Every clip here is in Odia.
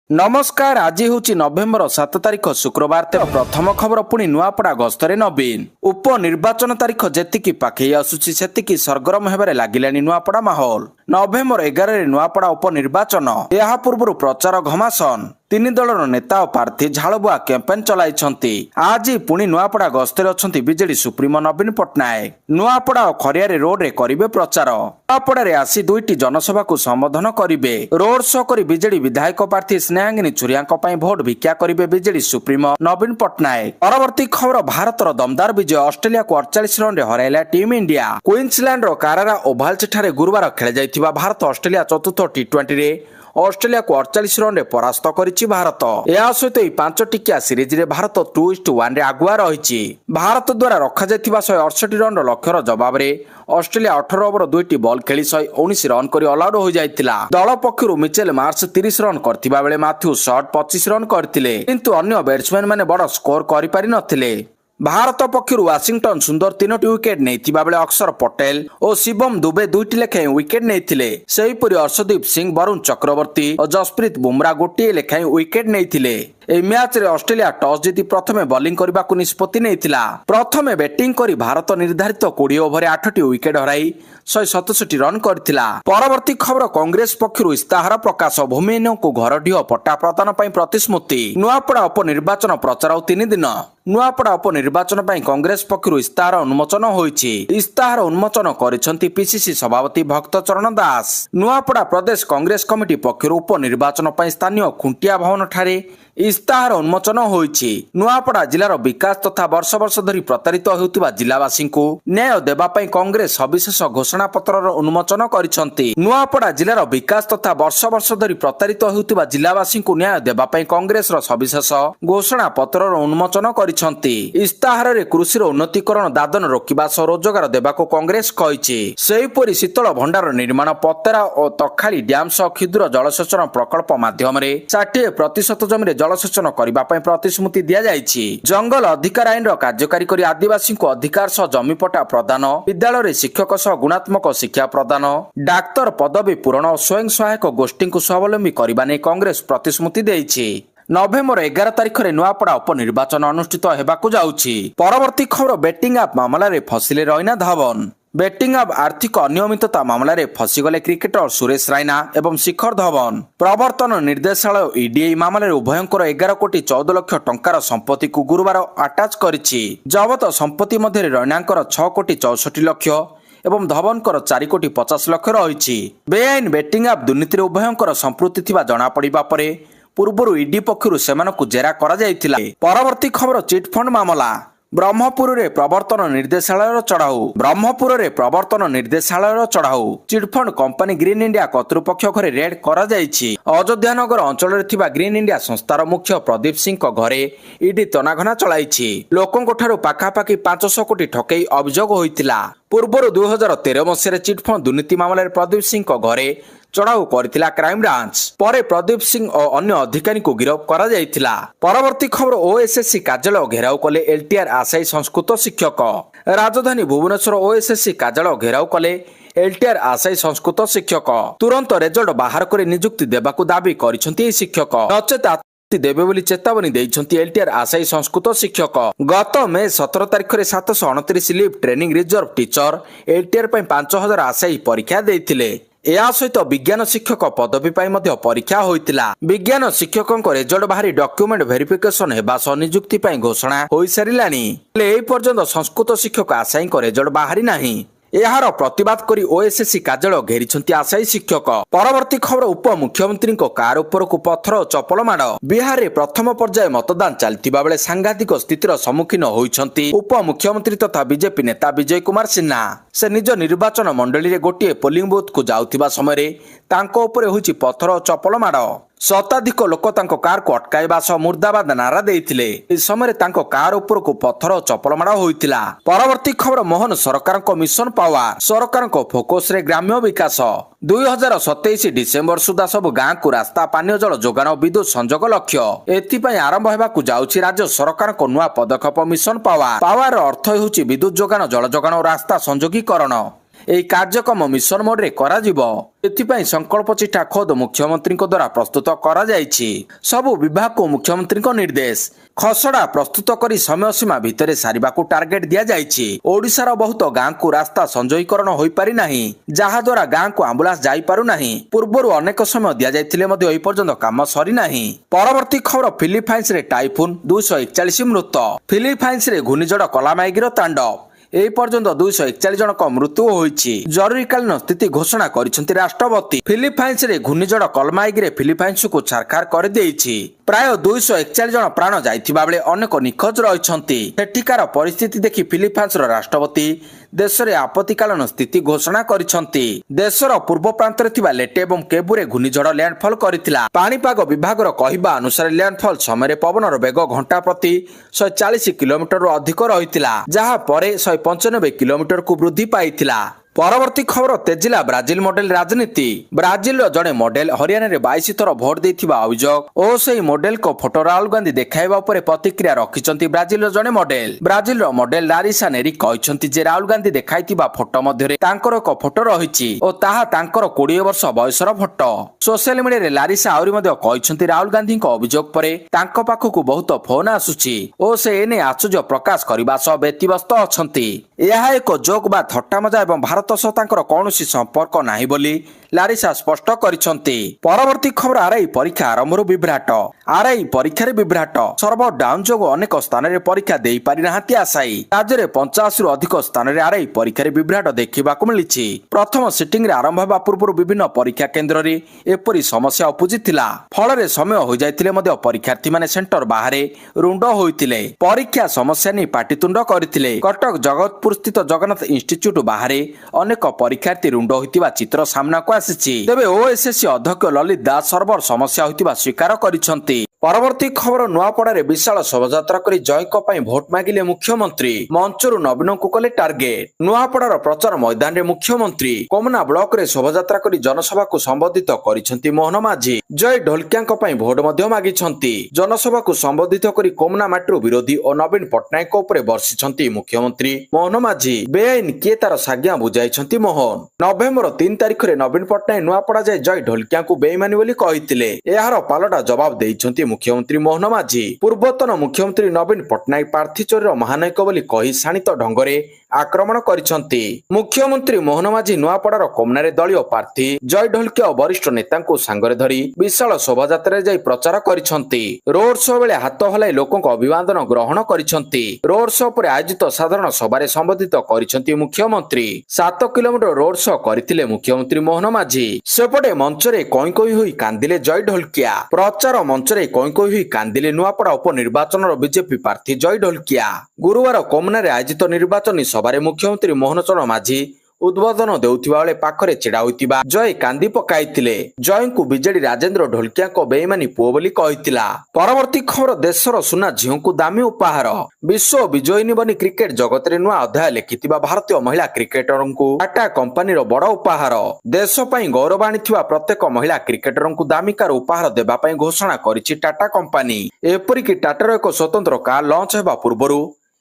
नमस्कार आज हूँ नवेम्बर 7 तारिख शुक्रवार तेज प्रथम खबर पुणी नुआपड़ा गस्तरे नवीन उपनिर्वाचन तारिख जेतिकी पाखई आसुची सेतिकी सरगरम हेबारे लागिलानी नुआपड़ा माहौल नवेम्बर 11 रे नुआपड़ा उपनिर्वाचन या पूर्व प्रचार घमासन तीन दलर नेता और प्रार्थी झाड़बुआ कैंपेन चलाई आज पुणी नुआपड़ा गस्तरे अछंती बीजेडी सुप्रीमो नवीन पट्टनायक नुआपड़ा और खरियारे रोड रे करिवे प्रचार नुआपड़ारे आसी दुईटी जनसभा को संबोधन करिवे रोड शो करी बीजेडी विधायक प्रार्थी स्नेहांगिनी छुरियाଙ୍କ ପାଇଁ भोट भिक्षा करिवे बीजेडी सुप्रीमो नवीन पट्टनायक परवर्ती खबर भारतर दमदार विजय ऑस्ट्रेलिया को 48 रन रे हराइला टीम इंडिया क्वींसलैंड रो कारारा ओभाल ठारे गुरुवार खेल जाइथिबा भारत ऑस्ट्रेलिया चतुर्थ टी20 रे ऑस्ट्रेलिया को 48 रन रे परास्त करिछि भारत या सहित एई 5 टिकिया सीरीज रे भारत 2-1 रे आगुआ रहिछि भारत द्वारा रखा जाइथिबा 168 रन रो लक्ष्यर जवाब रे ऑस्ट्रेलिया 18 ओवर 2टी बॉल खेली 119 रन करी ऑल आउट हो जाइतिला दल पक्षरु मिचेल मार्च 30 रन करथिबा बेले माथ्यू शॉट 25 रन करथिले किंतु अन्य बैट्समैन माने बड़ स्कोर करि पारि नथिले भारत पक्षरु वाशिंगटन सुंदर 3टी विकेट नैथिबा बेले अक्षर पटेल और शिवम दुबे 2टी लेखाएं विकेट नैथिले सेहिपरि अर्शदीप सिंह वरुण चक्रवर्ती और जसप्रीत बुमरा गोटिए लेखाएं विकेट नैथिले ए मैच रे ऑस्ट्रेलिया टॉस जीति प्रथमे बॉलिंग करबा को निष्पत्ति नैथिला प्रथमे बैटिंग करी भारत निर्धारित 20 ओवर 8टी विकेट हराई 167 रन करथिला परवर्ती खबर कांग्रेस पक्षरु इस्ताहार प्रकाश भूमिहीन को घर ढिओ पट्टा प्रदान पई प्रतिश्रुति नुआपड़ा उपनिर्वाचन प्रचार 3 दिन नुआपड़ा उपनिर्वाचन पई कांग्रेस पक्षरु इस्ताहार उन्मोचन होईछि इस्ताहार उन्मोचन करिसंती पीसीसी सभापति भक्त चरण दास नुआपड़ा प्रदेश कांग्रेस कमिटी पक्षरु उपनिर्वाचन पई स्थानीय खुंटिया भवन ठारे इस्ताहार उन्मोचन होईछि नुआपड़ा जिलार विकास तथा वर्ष वर्ष धरी प्रतारित होउतिबा जिलावासी को न्याय देबा पई कांग्रेस सविशेष घोषणा पत्रर उन्मोचन करिसंती नुआपड़ा जिलार विकास तथा वर्ष वर्ष धरी प्रतारित होउतिबा जिलावासी को न्याय देबा पई कांग्रेस रो सविशेष घोषणा पत्रर उन्मोचन करिसंती इस्ताहार रे कृषि उन्नतीकरण दादन रोकिबा सह रोजगार देबा को कांग्रेस कहिछि सेहिपरि शीतल भंडार निर्माण पतेरा और तखाली डैम सह क्षुद्र जलसेचन प्रकल्प माध्यम रे 60% जमी जलसेचन करबा पई प्रतिश्रुति दिया जाइछि जंगल अधिकार आईन रो कार्यकारी करी आदिवासी को अधिकार सह जमी पट्टा प्रदान विद्यालय रे शिक्षक सह गुणात्मक शिक्षा प्रदान डाक्तर पदवी पूरण और स्वयं सहायक गोष्ठी को स्वावलंबी करबा नै कांग्रेस प्रतिश्रुति देइछि नवेम्बर 11 तारिख रे नुआपड़ा उपनिर्वाचन अनुष्ठित हेबाकु जाउछि परवर्ती खबर बेटिंग ऐप मामला रे फसिले रैना धवन बेटिंग ऐप आर्थिक अनियमितता मामला रे फसीगले क्रिकेटर सुरेश रैना एवं शिखर धवन प्रवर्तन निर्देशालय ईडी मामला रे उभयंकर 11 कोटी 14 लाख टंकार संपत्ति को गुरुवार अटैच करिछि जबत संपत्ति मध्य रैनांकर 6 कोटी 64 लाख एवं धवनकर 4 कोटी 50 लाख रहिछि बेआईन बेटिंग ऐप दुर्नीति उभयंकर संपृक्ति थिबा जणा पड़िबा परे पूर्वरु ईडी पक्षरु सेमानकु जेरा करा जायतिला परवर्ती खबर चिटफंड मामला ब्रह्मपुर रे प्रवर्तन निर्देशालय चढ़ाऊ चिटफंड कंपनी ग्रीन इंडिया कर्तृपक्ष घरे रेड करा जायछि अयोध्या नगर अंचल रे थिबा ग्रीन इंडिया संस्थार मुख्य प्रदीप सिंह घरे ईडी तनाघना चलाइछि लोकंक ठारू पाखापाखि 500 कोटी ठकई अभियोग होइतिला पूर्वरु 2013 मसीह चिटफंड दुर्नीति मामला रे प्रदीप सिंह घरे चढ़ाऊ करथिला क्राइम ब्रांच परे प्रदीप सिंह और अन्य अधिकारी को गिरफ्त करा जायतिला परवर्ती खबर ओएसएससी कार्यालय घेराव कले एलटीआर आशायी संस्कृत शिक्षक राजधानी भुवनेश्वर ओएसएससी कार्यालय घेराव कले एलटीआर आशायी संस्कृत शिक्षक तुरंत रिजल्ट बाहर कर नियुक्ति देबाकू दाबी करिसंती शिक्षक नचेत देवे बोली चेतावनी देइछंती एलटीआर आशायी संस्कृत शिक्षक गत मे 17 तारिख रे 729 live training reserve teacher LTR पई 5000 आशायी परीक्षा देइथिले या सहित विज्ञान शिक्षक पदवी पाई मध्य परीक्षा होइतिला विज्ञान शिक्षकक रिजल्ट बाहरी डॉक्यूमेंट वेरिफिकेशन हेबा सह नियुक्ति पाई घोषणा होई सारिलानी ले एई पर्यंत संस्कृत शिक्षक आशायी रिजल्ट बाहरी नाही एहार प्रतिवाद करी ओएसएससी कार्यालय घेरिछंती आशायी शिक्षक परवर्ती खबर उप मुख्यमंत्री कार उपरकू पत्थर और चपल माड़ बिहार रे प्रथम पर्याय मतदान चलतिबा बेले सांघातिक स्थितिर सम्मुखीन होइछंती उप मुख्यमंत्री तथा बीजेपी नेता विजय कुमार सिन्हा से निज निर्वाचन मंडली रे गोटिए पोलिंग बूथ को जाउतिबा समय तांको उपरे होइछि पत्थर और चपल माड़ शताधिक लोक तांको कार को अटकाइबा सह मुर्दाबाद नारा देइथिले ए समय तांको कार ऊपर को पत्थर और चपल माड़ होइतिला परवर्ती खबर मोहन सरकार को मिशन पावर सरकार को फोकस रे ग्राम्य विकास 2027 डिसेम्बर सुधा सब गाँ को रास्ता पानीय जल जोगाण और विद्युत संजोग लक्ष्य एथिपाई आरंभ हेबाकू जाउछि राज्य सरकार को नुआ पदक्षेप मिशन पावर पावर अर्थ हेउछि विद्युत जोगाण जल जोगाण और रास्ता संजोगीकरण ଏହି କାର୍ଯ୍ୟକ୍ରମ ମିଶନ ମୋଡରେ କରାଯିବ। ଏଥିପାଇଁ ସଂକଳ୍ପ ଚିଠା ଖୋଦ ମୁଖ୍ୟମନ୍ତ୍ରୀଙ୍କ ଦ୍ୱାରା ପ୍ରସ୍ତୁତ କରାଯାଇଛି। ସବୁ ବିଭାଗକୁ ମୁଖ୍ୟମନ୍ତ୍ରୀଙ୍କ ନିର୍ଦ୍ଦେଶ। ଖସଡ଼ା ପ୍ରସ୍ତୁତ କରି ସମୟ ସୀମା ଭିତରେ ସାରିବାକୁ ଟାର୍ଗେଟ ଦିଆଯାଇଛି। ଓଡ଼ିଶାର ବହୁତ ଗାଁକୁ ରାସ୍ତା ସଂଯୋଗୀକରଣ ହୋଇପାରି ନାହିଁ, ଯାହାଦ୍ୱାରା ଗାଁକୁ ଆମ୍ବୁଲାନ୍ସ ଯାଇପାରୁନାହିଁ। ପୂର୍ବରୁ ଅନେକ ସମୟ ଦିଆଯାଇଥିଲେ ମଧ୍ୟ ଏପର୍ଯ୍ୟନ୍ତ କାମ ସରିନାହିଁ। ପରବର୍ତ୍ତୀ ଖବର, ଫିଲିପାଇନ୍ସରେ ଟାଇଫୁନ୍ 241 ମୃତ। ଫିଲିପାଇନ୍ସରେ ଘୂର୍ଣ୍ଣିଝଡ଼ କଲାମାଇଗିର ତାଣ୍ଡବ। ଏହି ପର୍ଯ୍ୟନ୍ତ 241 ଜଣଙ୍କ ମୃତ୍ୟୁ ହୋଇଛି। ଜରୁରୀକାଳୀନ ସ୍ଥିତି ଘୋଷଣା କରିଛନ୍ତି ରାଷ୍ଟ୍ରପତି। ଫିଲିପାଇନ୍ସରେ ଘୂର୍ଣ୍ଣିଝଡ଼ କଲମାଇଗିରେ ଫିଲିପାଇନ୍ସକୁ ଛାରଖାର କରିଦେଇଛି। ପ୍ରାୟ 241 ଜଣ ପ୍ରାଣ ଯାଇଥିବା ବେଳେ ଅନେକ ନିଖୋଜ ରହିଛନ୍ତି। ସେଠିକାର ପରିସ୍ଥିତି ଦେଖି ଫିଲିପାଇନ୍ସର ରାଷ୍ଟ୍ରପତି ଦେଶରେ ଆପତ୍ତିକାଳୀନ ସ୍ଥିତି ଘୋଷଣା କରିଛନ୍ତି। ଦେଶର ପୂର୍ବ ପ୍ରାନ୍ତରେ ଥିବା ଲେଟେ ଏବଂ କେବୁରେ ଘୂର୍ଣ୍ଣିଝଡ଼ ଲ୍ୟାଣ୍ଡଫଲ୍ କରିଥିଲା। ପାଣିପାଗ ବିଭାଗର କହିବା ଅନୁସାରେ ଲ୍ୟାଣ୍ଡଫଲ୍ ସମୟରେ ପବନର ବେଗ ଘଣ୍ଟା ପ୍ରତି 140 କିଲୋମିଟରରୁ ଅଧିକ ରହିଥିଲା, ଯାହା ପରେ 195 କିଲୋମିଟରକୁ ବୃଦ୍ଧି ପାଇଥିଲା। ପରବର୍ତ୍ତୀ ଖବର, ତେଜିଲା ବ୍ରାଜିଲ ମଡେଲ ରାଜନୀତି। ବ୍ରାଜିଲର ଜଣେ ମଡେଲ ହରିୟାଣାରେ 22 ଥର ଭୋଟ ଦେଇଥିବା ଅଭିଯୋଗ ଓ ସେହି ମଡେଲଙ୍କ ଫଟୋ ରାହୁଲ ଗାନ୍ଧୀ ଦେଖାଇବା ଉପରେ ପ୍ରତିକ୍ରିୟା ରଖିଛନ୍ତି ବ୍ରାଜିଲର ଜଣେ ମଡେଲ। ବ୍ରାଜିଲର ମଡେଲ ଲାରିସା ନେରି କହିଛନ୍ତି ଯେ ରାହୁଲ ଗାନ୍ଧୀ ଦେଖାଇଥିବା ଫଟୋ ମଧ୍ୟରେ ତାଙ୍କର ଏକ ଫଟୋ ରହିଛି ଓ ତାହା ତାଙ୍କର 20 ବର୍ଷ ବୟସର ଫଟୋ। ସୋସିଆଲ ମିଡିଆରେ ଲାରିସା ଆହୁରି ମଧ୍ୟ କହିଛନ୍ତି ରାହୁଲ ଗାନ୍ଧୀଙ୍କ ଅଭିଯୋଗ ପରେ ତାଙ୍କ ପାଖକୁ ବହୁତ ଫୋନ ଆସୁଛି ଓ ସେ ଏନେଇ ଆଶ୍ଚର୍ଯ୍ୟ ପ୍ରକାଶ କରିବା ସହ ବ୍ୟତିବ୍ୟସ୍ତ ଅଛନ୍ତି। ଏହା ଏକ ଜୋକ୍ ବା ଥଟ୍ଟା ମଜା ଏବଂ ଭାରତ ସହ ତାଙ୍କର କୌଣସି ସମ୍ପର୍କ ନାହିଁ ବୋଲି ଲାରିସା ସ୍ପଷ୍ଟ କରିଛନ୍ତି। ପରବର୍ତ୍ତୀ ଖବର, ଆର୍ଆଇ ପରୀକ୍ଷା ଆରମ୍ଭରୁ ବିଭ୍ରାଟ। ଆର୍ଆଇ ପରୀକ୍ଷାରେ ବିଭ୍ରାଟ। ସର୍ଭର ଡାଉନ ଯୋଗୁଁ ଅନେକ ସ୍ଥାନରେ ପରୀକ୍ଷା ଦେଇପାରିନାହାନ୍ତି ଆଶାୟୀ। ରାଜ୍ୟରେ 85ରୁ ଅଧିକ ସ୍ଥାନରେ ଆର୍ଆଇ ପରୀକ୍ଷାରେ ବିଭ୍ରାଟ ଦେଖିବାକୁ ମିଳିଛି। ପ୍ରଥମ ସିଟିଂରେ ଆରମ୍ଭ ହେବା ପୂର୍ବରୁ ବିଭିନ୍ନ ପରୀକ୍ଷା କେନ୍ଦ୍ରରେ ଏପରି ସମସ୍ୟା ଉପୁଜିଥିଲା। ଫଳରେ ସମୟ ହୋଇଯାଇଥିଲେ ମଧ୍ୟ ପରୀକ୍ଷାର୍ଥୀମାନେ ସେଣ୍ଟର ବାହାରେ ରୁଣ୍ଡ ହୋଇଥିଲେ। ପରୀକ୍ଷା ସମସ୍ୟା ନେଇ ପାଟିତୁଣ୍ଡ କରିଥିଲେ। କଟକ ଜଗତପୁର ସ୍ଥିତ ଜଗନ୍ନାଥ ଇନଷ୍ଟିଚ୍ୟୁଟ ବାହାରେ ଅନେକ ପରୀକ୍ଷାର୍ଥୀ ରୁଣ୍ଡ ହୋଇଥିବା ଚିତ୍ର ସାମ୍ନାକୁ ଆସିଛି। ତେବେ ଓଏସ୍ଏସ୍ସି ଅଧ୍ୟକ୍ଷ ଲଲିତ ଦାସ ସର୍ଭର ସମସ୍ୟା ହୋଇଥିବା ସ୍ୱୀକାର କରିଛନ୍ତି। ପରବର୍ତ୍ତୀ ଖବର, ନୂଆପଡାରେ ବିଶାଳ ଶୋଭାଯାତ୍ରା କରି ଜୟଙ୍କ ପାଇଁ ଭୋଟ ମାଗିଲେ ମୁଖ୍ୟମନ୍ତ୍ରୀ। ମଞ୍ଚରୁ ନବୀନଙ୍କୁ କଲେ ଟାର୍ଗେଟ। ନୂଆପଡାର ପ୍ରଚାର ମଇଦାନରେ ମୁଖ୍ୟମନ୍ତ୍ରୀ କୋମନା ବ୍ଲକରେ ଶୋଭାଯାତ୍ରା କରି ଜନସଭାକୁ ସମ୍ବୋଧିତ କରିଛନ୍ତି ମୋହନ ମାଝୀ। ଜୟ ଢୋଲକିଆଙ୍କ ପାଇଁ ଭୋଟ ମଧ୍ୟ ମାଗିଛନ୍ତି। ଜନସଭାକୁ ସମ୍ବୋଧିତ କରି କୋମନା ମାଟିରୁ ବିରୋଧୀ ଓ ନବୀନ ପଟ୍ଟନାୟକ ଉପରେ ବର୍ଷିଛନ୍ତି ମୁଖ୍ୟମନ୍ତ୍ରୀ ମୋହନ ମାଝୀ। ବେଆଇନ କିଏ ତାର ସାଜ୍ଞା ବୁଝାଇଛନ୍ତି ମୋହନ। ନଭେମ୍ବର 3 ତାରିଖରେ ନବୀନ ପଟ୍ଟନାୟକ ନୂଆପଡା ଯାଇ ଜୟ ଢୋଲକିଆଙ୍କୁ ବେଇମାନି ବୋଲି କହିଥିଲେ। ଏହାର ପାଲଟା ଜବାବ ଦେଇଛନ୍ତି ମୁଖ୍ୟମନ୍ତ୍ରୀ ମୋହନ ମାଝୀ। ପୂର୍ବତନ ମୁଖ୍ୟମନ୍ତ୍ରୀ ନବୀନ ପଟ୍ଟନାୟକ ପ୍ରାର୍ଥୀ ଚୋରୀର ମହାନାୟକ ବୋଲି କହି ଶାଣିତ ଢଙ୍ଗରେ ଆକ୍ରମଣ କରିଛନ୍ତି। ମୁଖ୍ୟମନ୍ତ୍ରୀ ମୋହନ ମାଝୀ ନୂଆପଡାର କୋମନାରେ ଦଳୀୟ ପ୍ରାର୍ଥୀ ଜୟ ଢୋଲକିଆ ଓ ବରିଷ୍ଠ ନେତାଙ୍କୁ ସାଙ୍ଗରେ ଧରି ବିଶାଳ ଶୋଭାଯାତ୍ରାରେ ଯାଇ ପ୍ରଚାର କରିଛନ୍ତି। ରୋଡ ଶୋ ବେଳେ ହାତ ହଲାଇ ଲୋକଙ୍କ ଅଭିବାଦନ ଗ୍ରହଣ କରିଛନ୍ତି। ରୋଡ ଶୋ ପରେ ଆୟୋଜିତ ସାଧାରଣ ସଭାରେ ସମ୍ବୋଧିତ କରିଛନ୍ତି ମୁଖ୍ୟମନ୍ତ୍ରୀ। 7 କିଲୋମିଟର ରୋଡ ଶୋ କରିଥିଲେ ମୁଖ୍ୟମନ୍ତ୍ରୀ ମୋହନ ମାଝୀ। ସେପଟେ ମଞ୍ଚରେ କଇଁ କଇଁ ହୋଇ କାନ୍ଦିଲେ ଜୟ ଢୋଲକିଆ। ପ୍ରଚାର ମଞ୍ଚରେ କଇଁ କଇଁ ହୋଇ କାନ୍ଦିଲେ ନୂଆପଡା ଉପନିର୍ବାଚନର ବିଜେପି ପ୍ରାର୍ଥୀ ଜୟ ଢୋଲକିଆ। ଗୁରୁବାର କୋମନାରେ ଆୟୋଜିତ ନିର୍ବାଚନୀ ସଭାରେ ମୁଖ୍ୟମନ୍ତ୍ରୀ ମୋହନ ଚରଣ ମାଝୀ ଉଦ୍ବୋଧନ ଦେଉଥିବା ବେଳେ ପାଖରେ ଛିଡା ହୋଇଥିବା ଜୟ କାନ୍ଦି ପକାଇଥିଲେ। ଜୟଙ୍କୁ ବିଜେଡି ରାଜେନ୍ଦ୍ର ଢୋଲକିଆଙ୍କ ବେଇମାନି ପୁଅ ବୋଲି କହିଥିଲା। ପରବର୍ତ୍ତୀ ଖବର, ଦେଶର ସୁନା ଝିଅଙ୍କୁ ଦାମୀ ଉପହାର। ବିଶ୍ୱ ବିଜୟିନୀ ବନି କ୍ରିକେଟ ଜଗତରେ ନୂଆ ଅଧ୍ୟାୟ ଲେଖିଥିବା ଭାରତୀୟ ମହିଳା କ୍ରିକେଟରଙ୍କୁ ଟାଟା କମ୍ପାନୀର ବଡ ଉପହାର। ଦେଶ ପାଇଁ ଗୌରବ ଆଣିଥିବା ପ୍ରତ୍ୟେକ ମହିଳା କ୍ରିକେଟରଙ୍କୁ ଦାମିକାର ଉପହାର ଦେବା ପାଇଁ ଘୋଷଣା କରିଛି ଟାଟା କମ୍ପାନୀ। ଏପରିକି ଟାଟାର ଏକ ସ୍ୱତନ୍ତ୍ର କାର୍ ଲଞ୍ଚ ହେବା ପୂର୍ବରୁ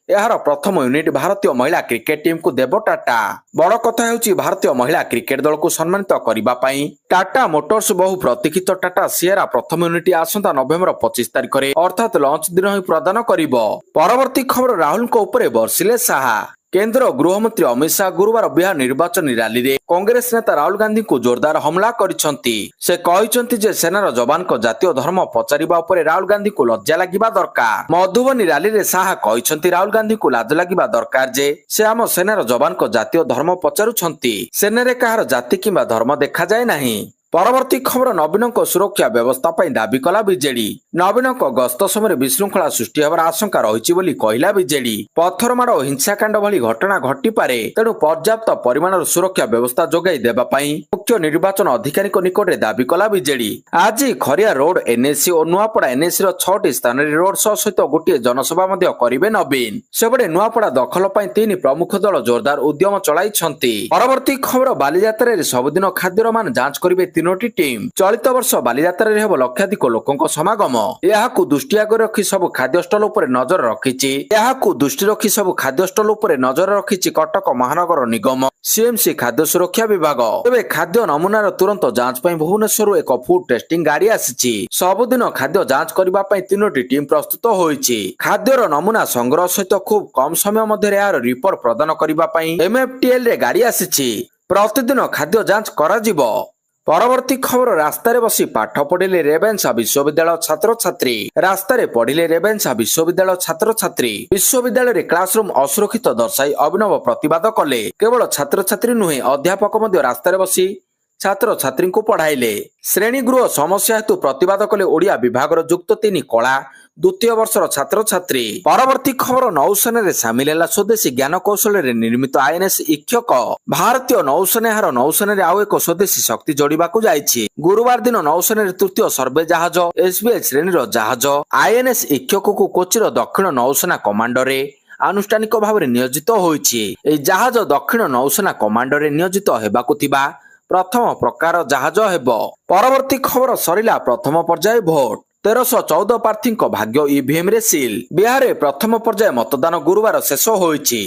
ଏହାର ପ୍ରଥମ ୟୁନିଟ୍ ଭାରତୀୟ ମହିଳା କ୍ରିକେଟ ଟିମ୍କୁ ଦେବ ଟାଟା। ବଡ କଥା ହେଉଛି ଭାରତୀୟ ମହିଳା କ୍ରିକେଟ ଦଳକୁ ସମ୍ମାନିତ କରିବା ପାଇଁ ଟାଟା ମୋଟର୍ସ ବହୁ ପ୍ରତୀକ୍ଷିତ ଟାଟା ସିଏରା ପ୍ରଥମ ୟୁନିଟ୍ ଆସନ୍ତା ନଭେମ୍ବର 25 ତାରିଖରେ ଅର୍ଥାତ୍ ଲଞ୍ଚ ଦିନ ହିଁ ପ୍ରଦାନ କରିବ। ପରବର୍ତ୍ତୀ ଖବର, ରାହୁଲଙ୍କ ଉପରେ ବର୍ଷିଲେ ଶାହା। କେନ୍ଦ୍ର ଗୃହମନ୍ତ୍ରୀ ଅମିତ ଶାହା ଗୁରୁବାର ବିହାର ନିର୍ବାଚନୀ ରାଲିରେ କଂଗ୍ରେସ ନେତା ରାହୁଲ ଗାନ୍ଧୀଙ୍କୁ ଜୋରଦାର ହମଲା କରିଛନ୍ତି। ସେ କହିଛନ୍ତି ଯେ ସେନାର ଯବାନଙ୍କ ଜାତୀୟ ଧର୍ମ ପଚାରିବା ଉପରେ ରାହୁଲ ଗାନ୍ଧୀଙ୍କୁ ଲଜ୍ଜା ଲାଗିବା ଦରକାର। ମଧୁବନୀ ରାଲିରେ ଶାହା କହିଛନ୍ତି ରାହୁଲ ଗାନ୍ଧୀଙ୍କୁ ଲାଜ ଲାଗିବା ଦରକାର ଯେ ସେ ଆମ ସେନାର ଯବାନଙ୍କ ଜାତୀୟ ଧର୍ମ ପଚାରୁଛନ୍ତି। ସେନାରେ କାହାର ଜାତି କିମ୍ବା ଧର୍ମ ଦେଖାଯାଏ ନାହିଁ। ପରବର୍ତ୍ତୀ ଖବର, ନବୀନଙ୍କ ସୁରକ୍ଷା ବ୍ୟବସ୍ଥା ପାଇଁ ଦାବି କଲା ବିଜେଡି। ନବୀନଙ୍କ ଗସ୍ତ ସମୟରେ ବିଶୃଙ୍ଖଳା ସୃଷ୍ଟି ହେବାର ଆଶଙ୍କା ରହିଛି ବୋଲି କହିଲା ବିଜେଡି। ପଥରମାଡ଼ ଓ ହିଂସାକାଣ୍ଡ ଭଳି ଘଟଣା ଘଟିପାରେ, ତେଣୁ ପର୍ଯ୍ୟାପ୍ତ ପରିମାଣର ସୁରକ୍ଷା ବ୍ୟବସ୍ଥା ଯୋଗାଇ ଦେବା ପାଇଁ ମୁଖ୍ୟ ନିର୍ବାଚନ ଅଧିକାରୀଙ୍କ ନିକଟରେ ଦାବି କଲା ବିଜେଡି। ଆଜି ଖରିଆ ରୋଡ ଏନ୍ଏସି ଓ ନୂଆପଡା ଏନ୍ଏସି ର 6ଟି ସ୍ଥାନରେ ରୋଡ ଶୋ ସହିତ ଗୋଟିଏ ଜନସଭା ମଧ୍ୟ କରିବେ ନବୀନ। ସେପଟେ ନୂଆପଡା ଦଖଲ ପାଇଁ 3 ପ୍ରମୁଖ ଦଳ ଜୋରଦାର ଉଦ୍ୟମ ଚଳାଇଛନ୍ତି। ପରବର୍ତ୍ତୀ ଖବର, ବାଲିଯାତ୍ରାରେ ସବୁଦିନ ଖାଦ୍ୟର ମାନ ଯାଞ୍ଚ କରିବେ ତିନୋଟି ଟିମ୍। ଚଳିତ ବର୍ଷ ବାଲିଯାତ୍ରାରେ ହେବ ଲକ୍ଷାଧିକ ଲୋକଙ୍କ ସମାଗମ। ଏହାକୁ ଦୃଷ୍ଟି ଆଗରେ ରଖି ସବୁ ଖାଦ୍ୟ ଷ୍ଟଲ ଉପରେ ନଜର ରଖିଛି କଟକ ମହାନଗର ନିଗମ ସିଏମସି ଖାଦ୍ୟ ସୁରକ୍ଷା ବିଭାଗ। ତେବେ ଖାଦ୍ୟ ନମୁନାର ତୁରନ୍ତ ଯାଞ୍ଚ ପାଇଁ ଭୁବନେଶ୍ୱରରୁ ଏକ ଫୁଡ୍ ଟେଷ୍ଟିଂ ଗାଡି ଆସିଛି। ସବୁଦିନ ଖାଦ୍ୟ ଯାଞ୍ଚ କରିବା ପାଇଁ ତିନୋଟି ଟିମ୍ ପ୍ରସ୍ତୁତ ହୋଇଛି। ଖାଦ୍ୟର ନମୁନା ସଂଗ୍ରହ ସହିତ ଖୁବ୍ କମ୍ ସମୟ ମଧ୍ୟରେ ଏହାର ରିପୋର୍ଟ ପ୍ରଦାନ କରିବା ପାଇଁ MFTL ରେ ଗାଡି ଆସିଛି। ପ୍ରତିଦିନ ଖାଦ୍ୟ ଯାଞ୍ଚ କରାଯିବ। ପରବର୍ତ୍ତୀ ଖବର, ରାସ୍ତାରେ ବସି ପାଠ ପଢିଲେ ରେଭେନ୍ସା ବିଶ୍ୱବିଦ୍ୟାଳୟ ଛାତ୍ରଛାତ୍ରୀ। ରାସ୍ତାରେ ପଢିଲେ ରେଭେନ୍ସା ବିଶ୍ୱବିଦ୍ୟାଳୟ ଛାତ୍ରଛାତ୍ରୀ। ବିଶ୍ୱବିଦ୍ୟାଳୟରେ କ୍ଲାସରୁମ୍ ଅସୁରକ୍ଷିତ ଦର୍ଶାଇ ଅଭିନବ ପ୍ରତିବାଦ କଲେ। କେବଳ ଛାତ୍ରଛାତ୍ରୀ ନୁହେଁ, ଅଧ୍ୟାପକ ମଧ୍ୟ ରାସ୍ତାରେ ବସି ଛାତ୍ରଛାତ୍ରୀଙ୍କୁ ପଢାଇଲେ। ଶ୍ରେଣୀଗୃହ ସମସ୍ୟା ହେତୁ ପ୍ରତିବାଦ କଲେ ଓଡ଼ିଆ ବିଭାଗର ଯୁକ୍ତ 3 କଳା ଦ୍ୱିତୀୟ ବର୍ଷର ଛାତ୍ରଛାତ୍ରୀ। ପରବର୍ତ୍ତୀ ଖବର, ନୌସେନାରେ ସାମିଲ ହେଲା ସ୍ୱଦେଶୀ ଜ୍ଞାନ କୌଶଳରେ ନିର୍ମିତ INS ଇକ୍ଷକ। ଭାରତୀୟ ନୌସେନା ଏହାର ନୌସେନାରେ ଆଉ ଏକ ସ୍ୱଦେଶୀ ଶକ୍ତି ଯୋଡ଼ିବାକୁ ଯାଇଛି। ଗୁରୁବାର ଦିନ ନୌସେନାରେ ତୃତୀୟ ସର୍ଭେ ଜାହାଜ SBI ଶ୍ରେଣୀର ଜାହାଜ INS ଇକ୍ଷକକୁ କୋଚିର ଦକ୍ଷିଣ ନୌସେନା କମାଣ୍ଡରେ ଆନୁଷ୍ଠାନିକ ଭାବରେ ନିୟୋଜିତ ହୋଇଛି। ଏହି ଜାହାଜ ଦକ୍ଷିଣ ନୌସେନା କମାଣ୍ଡରେ ନିୟୋଜିତ ହେବାକୁ ଥିବା ପ୍ରଥମ ପ୍ରକାର ଜାହାଜ ହେବ। ପରବର୍ତ୍ତୀ ଖବର, ସରିଲା ପ୍ରଥମ ପର୍ଯ୍ୟାୟ ଭୋଟ। 1314 ପ୍ରାର୍ଥୀଙ୍କ ଭାଗ୍ୟ EVM ରେ ସିଲ୍। ବିହାରରେ ପ୍ରଥମ ପର୍ଯ୍ୟାୟ ମତଦାନ ଗୁରୁବାର ଶେଷ ହୋଇଛି।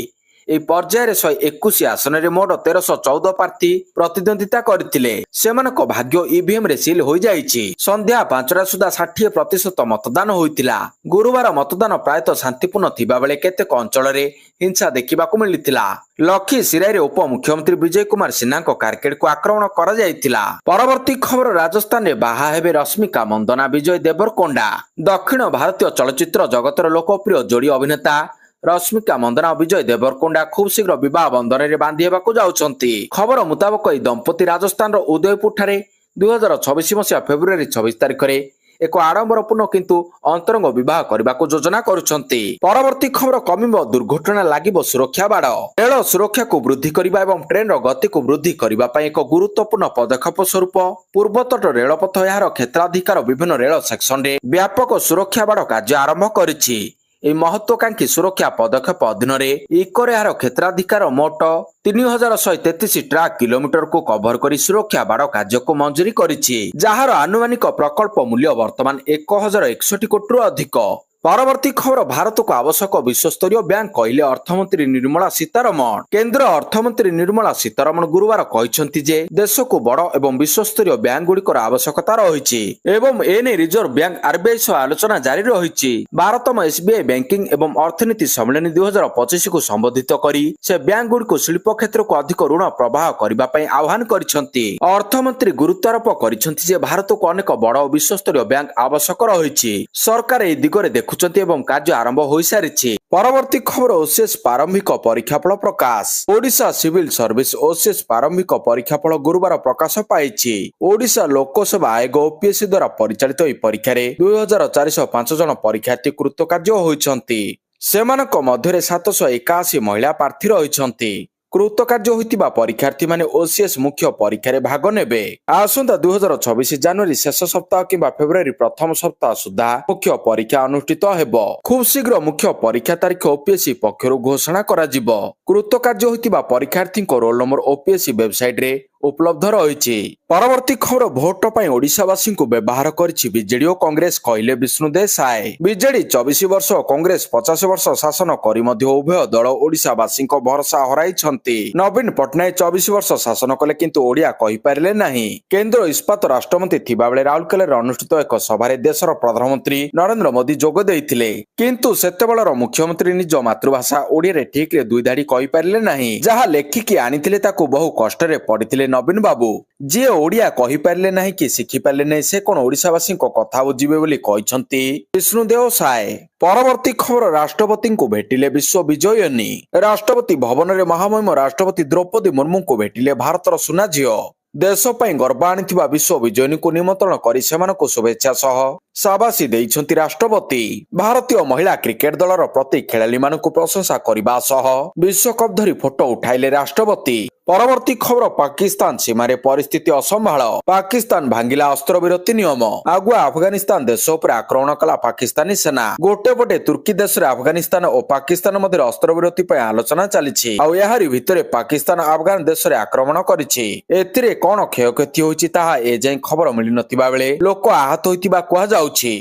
ଏହି ପର୍ଯ୍ୟାୟରେ 121 ଆସନରେ ମୋଟ 1314 ପ୍ରାର୍ଥୀ ପ୍ରତିଦ୍ୱନ୍ଦିତା କରିଥିଲେ। ସେମାନଙ୍କ ଭାଗ୍ୟ EVM ରେ ସିଲ୍ ହୋଇଯାଇଛି। ସନ୍ଧ୍ୟା 5ଟା ସୁଦ୍ଧା 60% ମତଦାନ ହୋଇଥିଲା। ଗୁରୁବାର ମତଦାନ ପ୍ରାୟତଃ ଶାନ୍ତିପୂର୍ଣ୍ଣ ଥିବାବେଳେ କେତେକ ଅଞ୍ଚଳରେ ହିଂସା ଦେଖିବାକୁ ମିଳିଥିଲା। ଲଖୀସରାଇରେ ଉପମୁଖ୍ୟମନ୍ତ୍ରୀ ବିଜୟ କୁମାର ସିହ୍ନାଙ୍କ କାରକେଡକୁ ଆକ୍ରମଣ କରାଯାଇଥିଲା। ପରବର୍ତ୍ତୀ ଖବର, ରାଜସ୍ଥାନରେ ବାହା ହେବେ ରଶ୍ମିକା ମନ୍ଦନା ବିଜୟ ଦେବରକୋଣ୍ଡା। ଦକ୍ଷିଣ ଭାରତୀୟ ଚଳଚ୍ଚିତ୍ର ଜଗତର ଲୋକପ୍ରିୟ ଯୋଡି ଅଭିନେତା ରଶ୍ମିକା ମନ୍ଦନା ଓ ବିଜୟ ଦେବରକୋଣ୍ଡା ଖୁବ୍ ଶୀଘ୍ର ବିବାହ ବନ୍ଧନରେ ବାନ୍ଧି ହେବାକୁ ଯାଉଛନ୍ତି। ଖବର ମୁତାବକ ଏହି ଦମ୍ପତି ରାଜସ୍ଥାନର ଉଦୟପୁର ଠାରେ 2026 ମସିହା ଫେବୃଆରୀ 26 ତାରିଖରେ ଏକ ଆଡମ୍ବରପୂର୍ଣ୍ଣ କିନ୍ତୁ ଅନ୍ତରଙ୍ଗ ବିବାହ କରିବାକୁ ଯୋଜନା କରୁଛନ୍ତି। ପରବର୍ତ୍ତୀ ଖବର, କମିବ ଦୁର୍ଘଟଣା, ଲାଗିବ ସୁରକ୍ଷା ବାଡ। ରେଳ ସୁରକ୍ଷାକୁ ବୃଦ୍ଧି କରିବା ଏବଂ ଟ୍ରେନର ଗତିକୁ ବୃଦ୍ଧି କରିବା ପାଇଁ ଏକ ଗୁରୁତ୍ୱପୂର୍ଣ୍ଣ ପଦକ୍ଷେପ ସ୍ୱରୂପ ପୂର୍ବତଟ ରେଳପଥ ଏହାର କ୍ଷେତ୍ରାଧିକାର ବିଭିନ୍ନ ରେଳ ସେକ୍ସନରେ ବ୍ୟାପକ ସୁରକ୍ଷା ବାଡ କାର୍ଯ୍ୟ ଆରମ୍ଭ କରିଛି। ଏହି ମହତ୍ୱାକାଂକ୍ଷୀ ସୁରକ୍ଷା ପଦକ୍ଷେପ ଅଧୀନରେ ଇକୋରେ ଏହାର କ୍ଷେତ୍ରାଧିକାର ମୋଟ 3133 ଟ୍ରାକ୍ କିଲୋମିଟରକୁ କଭର କରି ସୁରକ୍ଷା ବାଡ କାର୍ଯ୍ୟକୁ ମଞ୍ଜୁରୀ କରିଛି, ଯାହାର ଆନୁମାନିକ ପ୍ରକଳ୍ପ ମୂଲ୍ୟ ବର୍ତ୍ତମାନ 1061 କୋଟିରୁ ଅଧିକ। ପରବର୍ତ୍ତୀ ଖବର, ଭାରତକୁ ଆବଶ୍ୟକ ବିଶ୍ୱସ୍ତରୀୟ ବ୍ୟାଙ୍କ କହିଲେ ଅର୍ଥମନ୍ତ୍ରୀ ନିର୍ମଳା ସୀତାରମଣ। କେନ୍ଦ୍ର ଅର୍ଥମନ୍ତ୍ରୀ ନିର୍ମଳା ସୀତାରମଣ ଗୁରୁବାର କହିଛନ୍ତି ଯେ ଦେଶକୁ ବଡ଼ ଏବଂ ବିଶ୍ୱସ୍ତରୀୟ ବ୍ୟାଙ୍କ ଗୁଡ଼ିକର ଆବଶ୍ୟକତା ରହିଛି ଏବଂ ଏନେଇ ରିଜର୍ଭ ବ୍ୟାଙ୍କ RBI ସହ ଆଲୋଚନା ଜାରି ରହିଛି। 12ତମ SBI ବ୍ୟାଙ୍କିଂ ଏବଂ ଅର୍ଥନୀତି ସମ୍ମିଳନୀ 2025କୁ ସମ୍ବୋଧିତ କରି ସେ ବ୍ୟାଙ୍କ ଗୁଡ଼ିକୁ ଶିଳ୍ପ କ୍ଷେତ୍ରକୁ ଅଧିକ ଋଣ ପ୍ରବାହ କରିବା ପାଇଁ ଆହ୍ୱାନ କରିଛନ୍ତି। ଅର୍ଥମନ୍ତ୍ରୀ ଗୁରୁତ୍ୱାରୋପ କରିଛନ୍ତି ଯେ ଭାରତକୁ ଅନେକ ବଡ଼ ଓ ବିଶ୍ୱସ୍ତରୀୟ ବ୍ୟାଙ୍କ ଆବଶ୍ୟକ ରହିଛି। ସରକାର ଏହି ଦିଗରେ ଏବଂ କାର୍ଯ୍ୟ ଆରମ୍ଭ ହୋଇସାରିଛି। ପରବର୍ତ୍ତୀ ଖବର, OCS ପ୍ରାରମ୍ଭିକ ପରୀକ୍ଷାଫଳ ପ୍ରକାଶ। ଓଡ଼ିଶା ସିଭିଲ ସର୍ଭିସ OCS ପ୍ରାରମ୍ଭିକ ପରୀକ୍ଷାଫଳ ଗୁରୁବାର ପ୍ରକାଶ ପାଇଛି। ଓଡ଼ିଶା ଲୋକସେବା ଆୟୋଗ OPSC ଦ୍ୱାରା ପରିଚାଳିତ ଏହି ପରୀକ୍ଷାରେ 2405 ଜଣ ପରୀକ୍ଷାର୍ଥୀ କୃତକାର୍ଯ୍ୟ ହୋଇଛନ୍ତି। ସେମାନଙ୍କ ମଧ୍ୟରେ 781 ମହିଳା ପ୍ରାର୍ଥୀ ରହିଛନ୍ତି। କୃତକାର୍ଯ୍ୟ ହୋଇଥିବା ପରୀକ୍ଷାର୍ଥୀମାନେ OCS ମୁଖ୍ୟ ପରୀକ୍ଷାରେ ଭାଗ ନେବେ। ଆସନ୍ତା 2026 ଜାନୁଆରୀ ଶେଷ ସପ୍ତାହ କିମ୍ବା ଫେବୃଆରୀ ପ୍ରଥମ ସପ୍ତାହ ସୁଦ୍ଧା ମୁଖ୍ୟ ପରୀକ୍ଷା ଅନୁଷ୍ଠିତ ହେବ। ଖୁବ୍ ଶୀଘ୍ର ମୁଖ୍ୟ ପରୀକ୍ଷା ତାରିଖ OPSC ପକ୍ଷରୁ ଘୋଷଣା କରାଯିବ। କୃତକାର୍ଯ୍ୟ ହୋଇଥିବା ପରୀକ୍ଷାର୍ଥୀଙ୍କ ରୋଲ ନମ୍ବର OPSC ୱେବସାଇଟରେ ଉପଲବ୍ଧ ରହିଛି। ପରବର୍ତ୍ତୀ ଖବର, ଭୋଟ ପାଇଁ ଓଡ଼ିଶାବାସୀଙ୍କୁ ବ୍ୟବହାର କରିଛି ବିଜେଡି ଓ କଂଗ୍ରେସ କହିଲେ ବିଷ୍ଣୁଦେବ ସାଏ। ବିଜେଡି 24 ବର୍ଷ ଓ କଂଗ୍ରେସ 50 ବର୍ଷ ଶାସନ କରି ମଧ୍ୟ ଉଭୟ ଦଳ ଓଡ଼ିଶାବାସୀଙ୍କ ଭରସା ହରାଇଛନ୍ତି। ନବୀନ ପଟ୍ଟନାୟକ 24 ବର୍ଷ ଶାସନ କଲେ କିନ୍ତୁ ଓଡ଼ିଆ କହିପାରିଲେ ନାହିଁ। କେନ୍ଦ୍ର ଇସ୍ପାତ ରାଷ୍ଟ୍ରମନ୍ତ୍ରୀ ଥିବାବେଳେ ରାଉରକେଲାରେ ଅନୁଷ୍ଠିତ ଏକ ସଭାରେ ଦେଶର ପ୍ରଧାନମନ୍ତ୍ରୀ ନରେନ୍ଦ୍ର ମୋଦି ଯୋଗ ଦେଇଥିଲେ, କିନ୍ତୁ ସେତେବେଳର ମୁଖ୍ୟମନ୍ତ୍ରୀ ନିଜ ମାତୃଭାଷା ଓଡ଼ିଆରେ ଠିକରେ ଦୁଇ ଧାଡ଼ି କହିପାରିଲେ ନାହିଁ। ଯାହା ଲେଖିକି ଆଣିଥିଲେ ତାକୁ ବହୁ କଷ୍ଟରେ ପଢିଥିଲେ ନବୀନ ବାବୁ। ଯିଏ ଓଡ଼ିଆ କହିପାରିଲେ ନାହିଁ କି ଶିଖିପାରିଲେ ନାହିଁ ସେ କଣ ଓଡ଼ିଶାବାସୀଙ୍କ କଥା ବୁଝିବେ ବୋଲି କହିଛନ୍ତି ବିଷ୍ଣୁଦେବ ସାଏ। ପରବର୍ତ୍ତୀ ଖବର, ରାଷ୍ଟ୍ରପତିଙ୍କୁ ଭେଟିଲେ ବିଶ୍ୱ ବିଜୟିନୀ। ରାଷ୍ଟ୍ରପତି ଭବନରେ ମହାମହିମ ରାଷ୍ଟ୍ରପତି ଦ୍ରୌପଦୀ ମୁର୍ମୁଙ୍କୁ ଭେଟିଲେ ଭାରତର ସୁନା ଝିଅ। ଦେଶ ପାଇଁ ଗର୍ବ ଆଣିଥିବା ବିଶ୍ୱ ବିଜୟିନୀଙ୍କୁ ନିମନ୍ତ୍ରଣ କରି ସେମାନଙ୍କୁ ଶୁଭେଚ୍ଛା ସହ ସାବାସୀ ଦେଇଛନ୍ତି ରାଷ୍ଟ୍ରପତି। ଭାରତୀୟ ମହିଳା କ୍ରିକେଟ ଦଳର ପ୍ରତି ଖେଳାଳିମାନଙ୍କୁ ପ୍ରଶଂସା କରିବା ସହ ବିଶ୍ୱକପ୍ ଧରି ଫଟୋ ଉଠାଇଲେ ରାଷ୍ଟ୍ରପତି। ପରବର୍ତ୍ତୀ ଖବର ପାକିସ୍ତାନ ସୀମାରେ ପରିସ୍ଥିତି ଅସମ୍ଭାଳ ପାକିସ୍ତାନ ଭାଙ୍ଗିଲା ଅସ୍ତ୍ରବିରତି ନିୟମ ଆଗୁଆ ଆଫଗାନିସ୍ତାନ ଦେଶ ଉପରେ ଆକ୍ରମଣ କଲା ପାକିସ୍ତାନୀ ସେନା ଗୋଟେ ପଟେ ତୁର୍କୀ ଦେଶରେ ଆଫଗାନିସ୍ତାନ ଓ ପାକିସ୍ତାନ ମଧ୍ୟରେ ଅସ୍ତ୍ରବିରତି ପାଇଁ ଆଲୋଚନା ଚାଲିଛି ଆଉ ଏହାରି ଭିତରେ ପାକିସ୍ତାନ ଆଫଗାନ ଦେଶରେ ଆକ୍ରମଣ କରିଛି ଏଥିରେ କଣ କ୍ଷୟକ୍ଷତି ହୋଇଛି ତାହା ଏଯାଏଁ ଖବର ମିଳିନଥିବା ବେଳେ ଲୋକ ଆହତ ହୋଇଥିବା କୁହାଯାଉଛି।